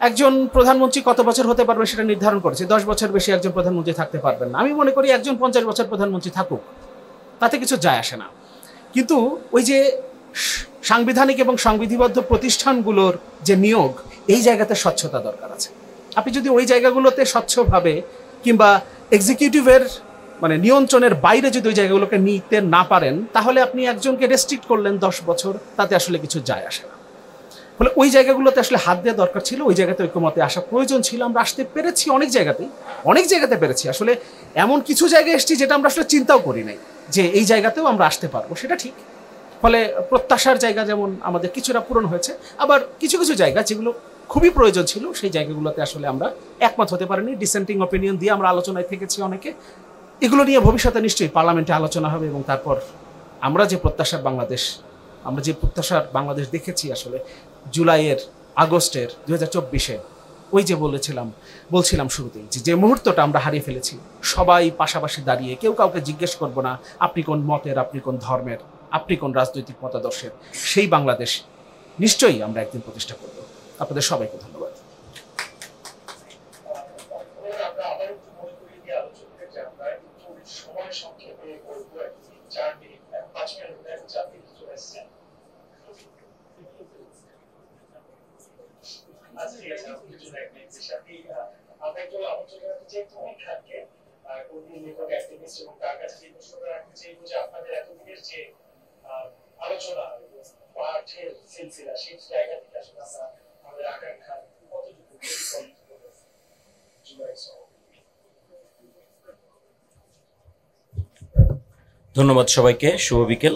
S2: একজন প্রধানমন্ত্রী কত বছর হতে পারবে সেটা নির্ধারণ করেছি, 10 বছর বেশি একজন প্রধানমন্ত্রী থাকতে পারবেন না। আমি মনে করি একজন 50 বছর প্রধানমন্ত্রী থাকুক, তাতে কিছু যায় আসে না। কিন্তু ওই যে সাংবিধানিক এবং সংবিধিবদ্ধ প্রতিষ্ঠানগুলোর যে নিয়োগ, এই জায়গাতে স্বচ্ছতা দরকার আছে। আপনি যদি ওই জায়গাগুলোতে স্বচ্ছভাবে কিংবা এক্সিকিউটিভের মানে নিয়ন্ত্রণের বাইরে যদি ওই জায়গাগুলোকে নিতে না পারেন, তাহলে আপনি একজনকে রেস্ট্রিক্ট করলেন 10 বছর, তাতে আসলে কিছু যায় আসে না। ফলে ওই জায়গাগুলোতে আসলে হাত দেওয়া দরকার ছিল, ওই জায়গাতে ঐক্যমতে আসা প্রয়োজন ছিল। আমরা আসতে পেরেছি অনেক জায়গাতে পেরেছি। আসলে এমন কিছু জায়গায় এসেছি যেটা আমরা আসলে চিন্তাও করি নাই যে এই জায়গাতেও আমরা আসতে পারবো, সেটা ঠিক। ফলে প্রত্যাশার জায়গা যেমন আমাদের কিছুটা পূরণ হয়েছে, আবার কিছু কিছু জায়গা যেগুলো খুবই প্রয়োজন ছিল সেই জায়গাগুলোতে আসলে আমরা একমত হতে পারিনি। ডিসেন্টিং অপিনিয়ন দিয়ে আমরা আলোচনায় থেকেছি অনেকে। এগুলো নিয়ে ভবিষ্যতে নিশ্চয়ই পার্লামেন্টে আলোচনা হবে, এবং তারপর আমরা যে প্রত্যাশার বাংলাদেশ দেখেছি আসলে জুলাইয়ের, আগস্টের 2024-এ, ওই যে বলছিলাম শুরুতেই যে মুহূর্তটা আমরা হারিয়ে ফেলেছি, সবাই পাশাপাশি দাঁড়িয়ে, কেউ কাউকে জিজ্ঞেস করবো না আপনি কোন মতের, আপনি কোন ধর্মের, আপনি কোন রাজনৈতিক মতাদর্শের, সেই বাংলাদেশ নিশ্চয়ই আমরা একদিন প্রতিষ্ঠা করব। আপনাদের সবাইকে ধন্যবাদ।
S3: আলোচনা পাঠের সিলসিলা সেই জায়গা থেকে আসলে আমরা আমাদের আকাঙ্ক্ষা কতটুকু
S4: ধন্যবাদ সবাইকে, শুভ বিকেল।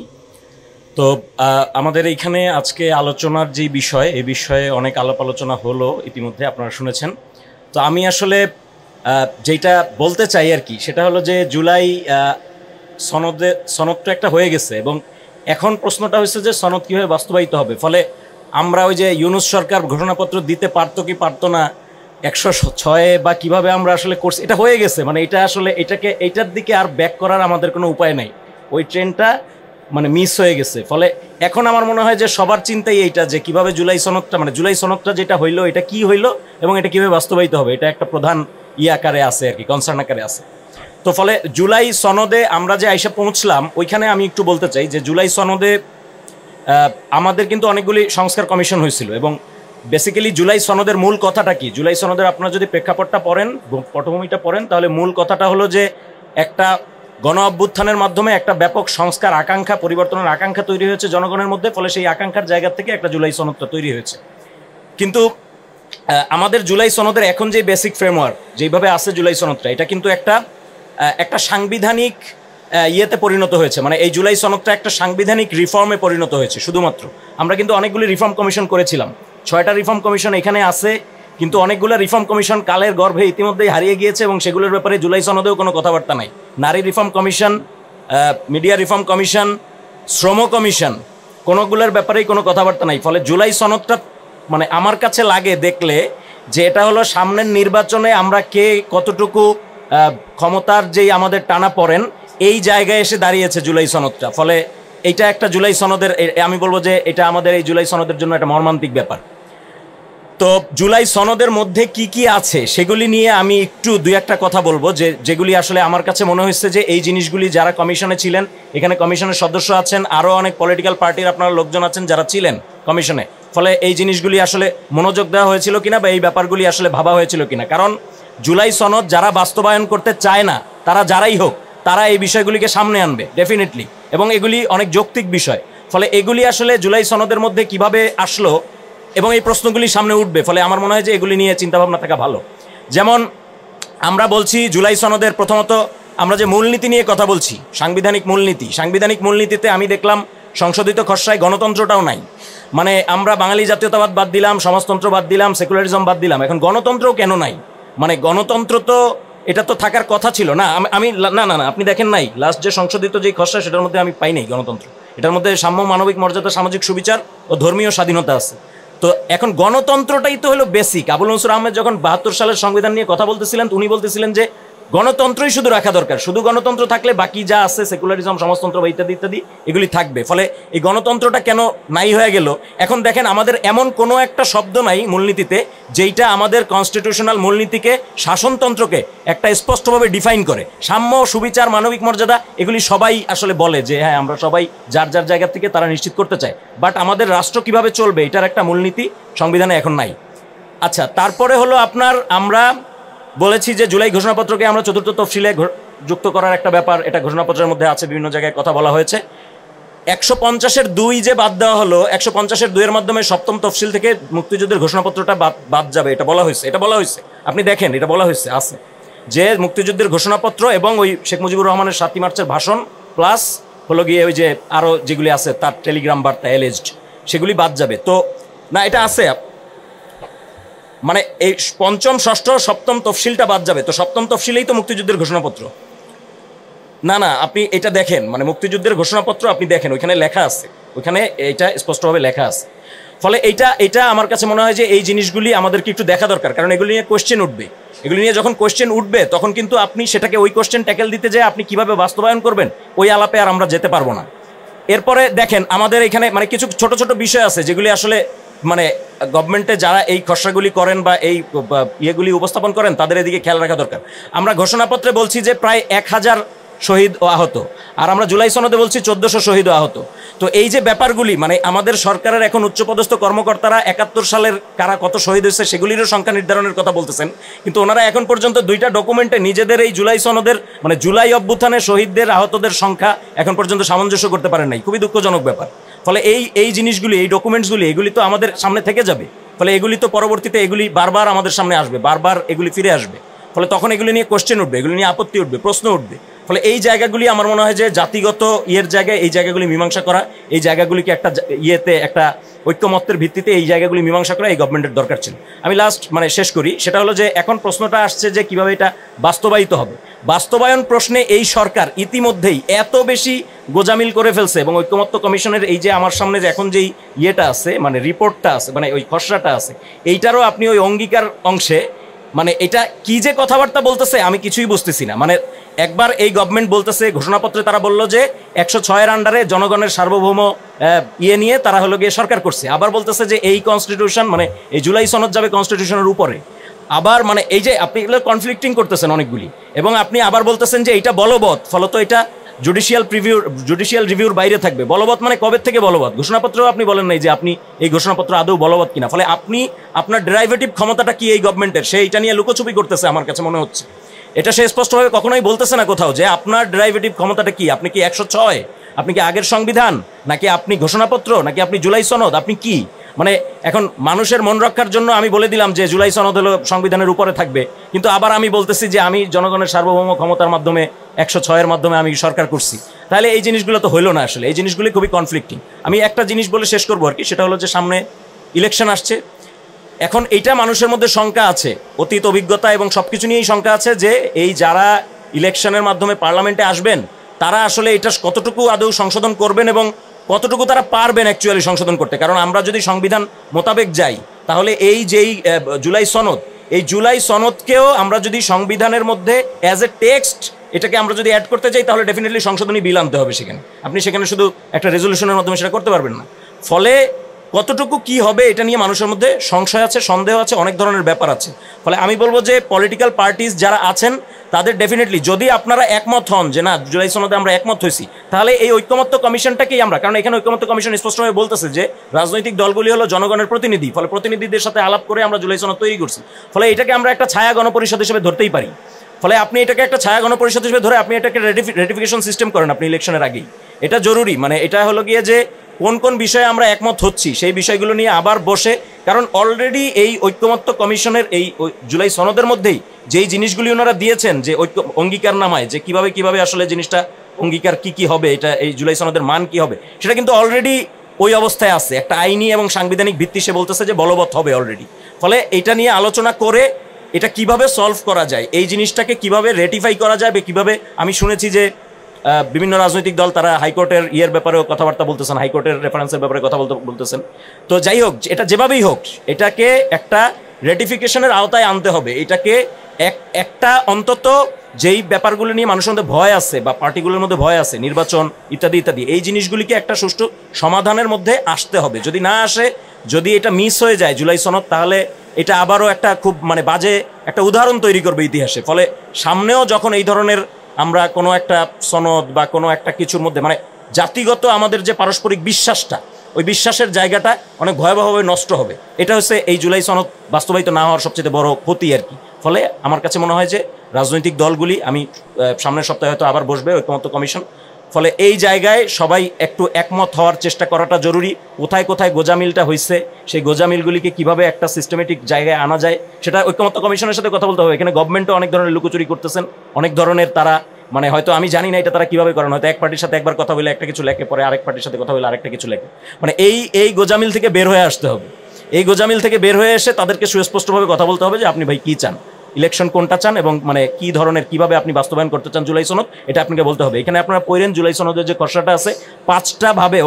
S4: তো আমাদের এইখানে আজকে আলোচনার যে বিষয়, এই বিষয়ে অনেক আলাপ আলোচনা হলো ইতিমধ্যে, আপনারা শুনেছেন। তো আমি আসলে যেটা বলতে চাই আর কি, সেটা হলো যে জুলাই সনদ তো একটা হয়ে গেছে, এবং এখন প্রশ্নটা হচ্ছে যে সনদ কীভাবে বাস্তবায়িত হবে। ফলে আমরা ওই যে ইউনূস সরকার ঘোষণাপত্র দিতে পারতো কি পারতো না, 106 বা কিভাবে আমরা আসলে করছি, এটা হয়ে গেছে। মানে এটা আসলে এইটার দিকে আর ব্যাক করার আমাদের কোনো উপায় নাই, ওই ট্রেনটা মানে মিস হয়ে গেছে। ফলে এখন আমার মনে হয় যে সবার চিন্তাই এইটা, যে কিভাবে জুলাই সনদটা যেটা হইলো এটা কি হইলো এবং এটা কিভাবে বাস্তবায়িত হবে, এটা একটা প্রধান আকারে আছে আর কি, কনসার্ন আকারে আছে। তো ফলে জুলাই সনদে আমরা যে আইসা পৌঁছলাম ওইখানে আমি একটু বলতে চাই যে জুলাই সনদে আমাদের কিন্তু অনেকগুলি সংস্কার কমিশন হয়েছিল এবং বেসিক্যালি জুলাই সনদের মূল কথাটা কি, জুলাই সনদের আপনারা যদি প্রেক্ষাপটটা পড়েন, পটভূমিটা পড়েন, তাহলে মূল কথাটা হলো যে একটা গণ অভ্যুত্থানের মাধ্যমে একটা ব্যাপক সংস্কার আকাঙ্ক্ষা, পরিবর্তনের আকাঙ্ক্ষা তৈরি হয়েছে জনগণের মধ্যে, ফলে সেই আকাঙ্ক্ষার জায়গা থেকে একটা জুলাই সনদটা তৈরি হয়েছে। কিন্তু আমাদের জুলাই সনদের এখন যে বেসিক ফ্রেমওয়ার্ক যেইভাবে আছে জুলাই সনদটা, এটা কিন্তু একটা সাংবিধানিক ইয়েতে পরিণত হয়েছে, মানে এই জুলাই সনদটা একটা সাংবিধানিক রিফর্মে পরিণত হয়েছে শুধুমাত্র। আমরা কিন্তু অনেকগুলি রিফর্ম কমিশন করেছিলাম, 6টা রিফর্ম কমিশন এখানে আছে, কিন্তু অনেকগুলো রিফর্ম কমিশন কালের গর্ভে ইতিমধ্যেই হারিয়ে গিয়েছে এবং সেগুলোর ব্যাপারে জুলাই সনদেও কোনো কথাবার্তা নাই। নারী reform commission, media reform commission, শ্রম কমিশন, কোনোগুলোর ব্যাপারেই কোনো কথাবার্তা নাই। ফলে জুলাই সনদটা মানে আমার কাছে লাগে দেখলে যে এটা হলো সামনের নির্বাচনে আমরা কে কতটুকু ক্ষমতার যেই আমাদের টানা পড়েন এই জায়গায় এসে দাঁড়িয়েছে জুলাই সনদটা। ফলে এইটা একটা জুলাই সনদের, আমি বলবো যে এটা আমাদের এই জুলাই সনদের জন্য একটা মর্মান্তিক ব্যাপার। তো জুলাই সনদের মধ্যে কি কি আছে সেগুলি নিয়ে আমি একটু দুই একটা কথা বলবো, যেগুলি আসলে আমার কাছে মনে হয়েছে যে এই জিনিসগুলি যারা কমিশনে ছিলেন, এখানে কমিশনের সদস্য আছেন, আরও অনেক পলিটিক্যাল পার্টির আপনারা লোকজন আছেন যারা ছিলেন কমিশনে, ফলে এই জিনিসগুলি আসলে মনোযোগ দেওয়া হয়েছিল কিনা বা এই ব্যাপারগুলি আসলে ভাবা হয়েছিল কিনা। কারণ জুলাই সনদ যারা বাস্তবায়ন করতে চায় না, তারা যারাই হোক, তারা এই বিষয়গুলিকে সামনে আনবে ডেফিনেটলি, এবং এগুলি অনেক যৌক্তিক বিষয়। ফলে এগুলি আসলে জুলাই সনদের মধ্যে কিভাবে আসলো এবং এই প্রশ্নগুলি সামনে উঠবে, ফলে আমার মনে হয় যে এগুলি নিয়ে চিন্তাভাবনা থাকা ভালো। যেমন আমরা বলছি জুলাই সনদের প্রথমত আমরা যে মূলনীতি নিয়ে কথা বলছি, সাংবিধানিক মূলনীতি, সাংবিধানিক মূলনীতিতে আমি দেখলাম সংশোধিত খসড়ায় গণতন্ত্রটাও নাই। মানে আমরা বাঙালি জাতীয়তাবাদ বাদ দিলাম, সমাজতন্ত্র বাদ দিলাম, সেকুলারিজম বাদ দিলাম, এখন গণতন্ত্রও কেন নাই? মানে গণতন্ত্র তো এটা তো থাকার কথা ছিল না। আমি না না না আপনি দেখেন নাই লাস্ট যে সংশোধিত যে খসড়া সেটার মধ্যে আমি পাই নাই গণতন্ত্র। এটার মধ্যে সাম্য, মানবিক মর্যাদা, সামাজিক সুবিচার ও ধর্মীয় স্বাধীনতা আছে। তো এখন গণতন্ত্রটাই তো হলো বেসিক। আবুল মনসুর আহমেদ যখন ৭২ সালের সংবিধান নিয়ে কথা বলতেছিলেন, উনি বলতেছিলেন যে গণতন্ত্রই শুধু রাখা দরকার, শুধু গণতন্ত্র থাকলে বাকি যা আছে সেকুলারিজম, সমাজতন্ত্র বা ইত্যাদি ইত্যাদি এগুলি থাকবে। ফলে এই গণতন্ত্রটা কেন নাই হয়ে গেল? এখন দেখেন আমাদের এমন কোনো একটা শব্দ নাই মূলনীতিতে যেইটা আমাদের কনস্টিটিউশনাল মূলনীতিকে, শাসনতন্ত্রকে একটা স্পষ্টভাবে ডিফাইন করে। সাম্য, সুবিচার, মানবিক মর্যাদা এগুলি সবাই আসলে বলে যে হ্যাঁ আমরা সবাই যার যার জায়গা থেকে তারা নিশ্চিত করতে চায়, বাট আমাদের রাষ্ট্র কিভাবে চলবে এটার একটা মূলনীতি সংবিধানে এখন নাই। আচ্ছা, তারপরে হলো আমরা বলেছি যে জুলাই ঘোষণাপত্রকে আমরা ৪র্থ তফসিলে যুক্ত করার একটা ব্যাপার, এটা ঘোষণাপত্রের মধ্যে আছে, বিভিন্ন জায়গায় কথা বলা হয়েছে। ১৫০-এর ২ যে বাদ দেওয়া হলো, ১৫০-এর ২-এর মাধ্যমে ৭ম তফসিল থেকে মুক্তিযুদ্ধের ঘোষণাপত্রটা বাদ যাবে, এটা বলা হয়েছে। আপনি দেখেন এটা বলা হয়েছে আছে যে মুক্তিযুদ্ধের ঘোষণাপত্র এবং ওই শেখ মুজিবুর রহমানের ৭ই মার্চের ভাষণ প্লাস হলো গিয়ে ওই যে আরও যেগুলি আছে তার টেলিগ্রাম বার্তা এলএজড, সেগুলি বাদ যাবে। তো না, এটা আছে, মানে এই ৫ম, ৬ষ্ঠ, ৭ম তফসিলটা বাদ যাবে। তো ৭ম তফসিলেই তো মুক্তিযুদ্ধের ঘোষণাপত্র। না না আপনি এটা দেখেন, মানে মুক্তিযুদ্ধের ঘোষণাপত্র আপনি দেখেন, ওইখানে লেখা আছে, ওইখানে এটা স্পষ্টভাবে লেখা আছে। ফলে এইটা আমার কাছে মনে হয় যে এই জিনিসগুলি আমাদেরকে একটু দেখা দরকার, কারণ এগুলি নিয়ে কোয়েশ্চেন উঠবে। এগুলি নিয়ে যখন কোয়েশ্চেন উঠবে তখন কিন্তু আপনি সেটাকে ওই কোয়েশ্চেন ট্যাকেল দিতে যায় আপনি কিভাবে বাস্তবায়ন করবেন ওই আলাপে আর আমরা যেতে পারবো না। এরপরে দেখেন আমাদের এখানে মানে কিছু ছোট ছোট বিষয় আছে যেগুলি আসলে মানে গভর্নমেন্টে যারা এই খসড়াগুলি করেন বা এই ইয়েগুলি উপস্থাপন করেন তাদের এদিকে খেয়াল রাখা দরকার। আমরা ঘোষণাপত্রে বলছি যে প্রায় ১,০০০ শহীদ ও আহত, আর আমরা জুলাই সনদে বলছি ১৪০০ শহীদ ও আহত। তো এই যে ব্যাপারগুলি মানে আমাদের সরকারের এখন উচ্চপদস্থ কর্মকর্তারা ৭১ সালের কারা কত শহীদ হয়েছে সেগুলিরও সংখ্যা নির্ধারণের কথা বলতেছেন, কিন্তু ওনারা এখন পর্যন্ত 2টা ডকুমেন্টে নিজেদের এই জুলাই সনদের মানে জুলাই অভ্যুত্থানের শহীদদের আহতদের সংখ্যা এখন পর্যন্ত সামঞ্জস্য করতে পারেন নাই। খুবই দুঃখজনক ব্যাপার। ফলে এই জিনিসগুলি, এই ডকুমেন্টসগুলি এগুলি তো আমাদের সামনে থেকে যাবে, ফলে এগুলি তো পরবর্তীতে এগুলি বারবার আমাদের সামনে আসবে, বারবার এগুলি ফিরে আসবে। ফলে তখন এগুলি নিয়ে কোশ্চেন উঠবে, এগুলি নিয়ে আপত্তি উঠবে, প্রশ্ন উঠবে। ফলে এই জায়গাগুলি আমার মনে হয় যে জাতিগত ইয়ের জায়গায় এই জায়গাগুলি মীমাংসা করা, এই জায়গাগুলিকে একটা ইয়েতে একটা ঐক্যমত্যের ভিত্তিতে এই জায়গাগুলি মীমাংসা করা এই গভর্নমেন্টের দরকার ছিল। আমি লাস্ট মানে শেষ করি, সেটা হলো যে এখন প্রশ্নটা আসছে যে কিভাবে এটা বাস্তবায়িত হবে। বাস্তবায়ন প্রশ্নে এই সরকার ইতিমধ্যেই এত বেশি গোজামিল করে ফেলছে এবং ঐক্যমত্য কমিশনের এই যে আমার সামনে যে এখন যেই ইয়েটা আছে মানে রিপোর্টটা আছে মানে ওই খসড়াটা আছে, এইটারও আপনি ওই অঙ্গীকার অংশে মানে এটা কি যে কথাবার্তা বলতেছে আমি কিছুই বুঝতেছি না। মানে একবার এই গভর্নমেন্ট বলতেছে, ঘোষণাপত্রে তারা বলল যে ১০৬-এর আন্ডারে জনগণের সার্বভৌম ইয়ে নিয়ে তারা হলো গিয়ে সরকার করছে, আবার বলতেছে যে এই কনস্টিটিউশন মানে এই জুলাই সনদ যাবে কনস্টিটিউশনের উপরে। আবার মানে এই যে আপনি এগুলো কনফ্লিক্টিং করতেছেন অনেকগুলি, এবং আপনি আবার বলতেছেন যে এটা বলবৎ, ফলত এটা জুডিশিয়াল রিভিউর বাইরে থাকবে। বলবৎ মানে কবে থেকে বলবৎ? ঘোষণাপত্র আপনি বলেন নাই যে আপনি এই ঘোষণাপত্র আদৌ বলবৎ কিনা। ফলে আপনি আপনার ডেরাইভেটিভ ক্ষমতাটা কি এই গভর্নমেন্টের, সেইটা নিয়ে লুকোচুপি করতেছে আমার কাছে মনে হচ্ছে। এটা সে স্পষ্টভাবে কখনোই বলতেছে না কোথাও যে আপনার ডেরাইভেটিভ ক্ষমতাটা কি। আপনি কি 106, আপনি কি আগের সংবিধান, নাকি আপনি ঘোষণাপত্র, নাকি আপনি জুলাই সনদ, আপনি কি? মানে এখন মানুষের মন রক্ষার জন্য আমি বলে দিলাম যে জুলাই সনদ হলো সংবিধানের উপরে থাকবে, কিন্তু আবার আমি বলতেছি যে আমি জনগণের সার্বভৌম ক্ষমতার মাধ্যমে 106-এর মাধ্যমে আমি সরকার করছি। তাহলে এই জিনিসগুলো তো হইলো না আসলে, এই জিনিসগুলি খুবই কনফ্লিক্টিং। আমি একটা জিনিস বলে শেষ করবো আর কি, সেটা হলো যে সামনে ইলেকশন আসছে। এখন এইটা মানুষের মধ্যে শঙ্কা আছে, অতীত অভিজ্ঞতা এবং সব কিছু নিয়েই শঙ্কা আছে যে এই যারা ইলেকশনের মাধ্যমে পার্লামেন্টে আসবেন তারা আসলে এটা কতটুকু আদৌ সংশোধন করবেন এবং কতটুকু তারা পারবেন অ্যাকচুয়ালি সংশোধন করতে। কারণ আমরা যদি সংবিধান মোতাবেক যাই তাহলে এই যেই জুলাই সনদ, এই জুলাই সনদকেও আমরা যদি সংবিধানের মধ্যে অ্যাজ এ টেক্সট এটাকে আমরা যদি অ্যাড করতে চাই তাহলে ডেফিনেটলি সংশোধনী বিল আনতে হবে সেখানে। আপনি সেখানে শুধু একটা রেজলিউশনের মাধ্যমে সেটা করতে পারবেন না। ফলে কতটুকু কি হবে এটা নিয়ে মানুষের মধ্যে সংশয় আছে, সন্দেহ আছে, অনেক ধরনের ব্যাপার আছে। ফলে আমি বলবো যে পলিটিক্যাল পার্টিস যারা আছেন তাদের ডেফিনেটলি যদি আপনারা একমত হন যে না জুলাই সনদে আমরা একমত হয়েছি, তাহলে এই ঐকমত্য কমিশনটাকেই আমরা, কারণ এখানে ঐকমত্য কমিশন স্পষ্টভাবে বলতেছে যে রাজনৈতিক দলগুলি হলো জনগণের প্রতিনিধি, ফলে প্রতিনিধিদের সাথে আলাপ করে আমরা জুলাই সনদ তৈরি করছি। ফলে এটাকে আমরা একটা ছায়া গণপরিষদ হিসেবে ধরতেই পারি। ফলে আপনি এটাকে একটা ছায়া গণপরিষদ হিসেবে ধরে আপনি এটাকে রেটিফিকেশন সিস্টেম করেন আপনি ইলেকশনের আগেই। এটা জরুরি, মানে এটা হলো গিয়ে যে কোন কোন বিষয়ে আমরা একমত হচ্ছি সেই বিষয়গুলো নিয়ে আবার বসে, কারণ অলরেডি এই ঐক্যমত্য কমিশনের এই জুলাই সনদের মধ্যেই যেই জিনিসগুলি ওনারা দিয়েছেন যে অঙ্গীকার নামায় যে কিভাবে আসলে জিনিসটা অঙ্গীকার কি হবে, এটা এই জুলাই সনদের মান কি হবে, সেটা কিন্তু অলরেডি ওই অবস্থায় আছে। একটা আইনি এবং সাংবিধানিক ভিত্তি সে বলতেছে যে বলবৎ হবে অলরেডি। ফলে এটা নিয়ে আলোচনা করে এটা কিভাবে সলভ করা যায়, এই জিনিসটাকে কিভাবে রেটিফাই করা যায়, কিভাবে আমি শুনেছি যে বিভিন্ন রাজনৈতিক দল তারা হাইকোর্টের ব্যাপারেও কথাবার্তা বলতেছেন, হাইকোর্টের রেফারেন্সের ব্যাপারে কথা বলতেছেন। তো যাই হোক, এটা যেভাবেই হোক এটাকে একটা রেটিফিকেশনের আওতায় আনতে হবে। এটাকে একটা অন্তত যেই ব্যাপারগুলো নিয়ে মানুষের মধ্যে ভয় আছে বা পার্টিগুলোর মধ্যে ভয় আছে, নির্বাচন ইত্যাদি ইত্যাদি, এই জিনিসগুলিকে একটা সুষ্ঠু সমাধানের মধ্যে আসতে হবে। যদি না আসে, যদি এটা মিস হয়ে যায় জুলাই সনদ, তাহলে এটা আবারও একটা খুব মানে বাজে একটা উদাহরণ তৈরি করবে ইতিহাসে। ফলে সামনেও যখন এই ধরনের আমরা কোনো একটা সনদ বা কোনো একটা কিছুর মধ্যে মানে জাতিগত আমাদের যে পারস্পরিক বিশ্বাসটা, ওই বিশ্বাসের জায়গাটা অনেক ভয়াবহভাবে নষ্ট হবে। এটা হচ্ছে এই জুলাই সনদ বাস্তবায়িত না হওয়ার সবচেয়ে বড় ক্ষতি আর কি। ফলে আমার কাছে মনে হয় যে রাজনৈতিক দলগুলি, আমি সামনের সপ্তাহে হয়তো আবার বসবে ঐকমত্য কমিশন, ফলে এই জায়গায় সবাই একটু একমত হওয়ার চেষ্টা করাটা জরুরি। কোথায় কোথায় গোজামিলটা হয়েছে সেই গোজামিলগুলিকে কিভাবে একটা সিস্টেমেটিক জায়গায় আনা যায় সেটা ঐকমত্য কমিশনের সাথে কথা বলতে হবে। এখানে গভর্নমেন্টও অনেক ধরনের লুকোচুরি করতেছেন, অনেক ধরনের তারা মানে হয়তো আমি জানি না এটা তারা কিভাবে করেন, হয়তো এক পার্টির সাথে একবার কথা বলে একটা কিছু লেখে, পরে আরেক পার্টির সাথে কথা বলে আরেকটা কিছু লেখে। মানে এই গোজামিল থেকে বের হয়ে আসতে হবে। এই গোজামিল থেকে বের হয়ে এসে তাদেরকে সুস্পষ্টভাবে কথা বলতে হবে যে আপনি ভাই কি চান, ইলেকশন কোনটা চান এবং মানে কি ধরনের কিভাবে আপনি বাস্তবায়ন করতে চান জুলাই সনদ, এটা আপনাকে বলতে হবে। এখানে আপনারা পড়েন জুলাই সনদের যে খসড়াটা আছে 5টা ভাবে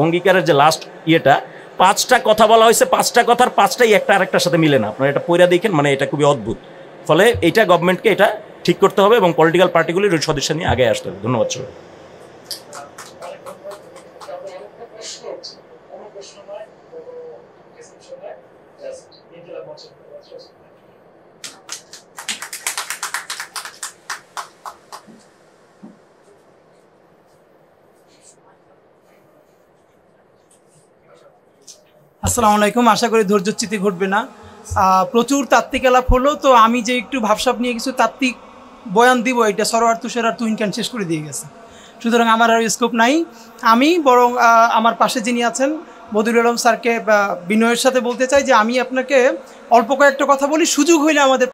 S4: অঙ্গীকারের যে লাস্ট ইয়েটা 5টা কথা বলা হয়েছে, 5টা কথার 5টাই একটা আরেকটার সাথে মিলে না। আপনারা এটা পড়ে দেখেন, মানে এটা খুবই অদ্ভুত। ফলে এইটা গভর্নমেন্টকে এটা ঠিক করতে হবে এবং পলিটিক্যাল পার্টিগুলির সদস্য নিয়ে আগে আসতে হবে। ধন্যবাদ সবাই।
S5: আসসালামু আলাইকুম। আশা করি ধৈর্যচ্যুতি ঘটবে না। প্রচুর তাত্ত্বিক আলাপ হলো, তো আমি যে একটু ভাবসাব নিয়ে কিছু তাত্ত্বিক বয়ান দিব, এটা সরোয়ার তুষার আর তুহিন খান শেষ করে দিয়ে গেছে, সুতরাং আমার আর স্কোপ নাই। আমি বরং আমার পাশে যিনি আছেন বদিউল আলম স্যারকে বিনয়ের সাথে বলতে চাই যে আমি আপনাকে অল্প কয়েকটা কথা বলি, সুযোগ হইলে আমাদের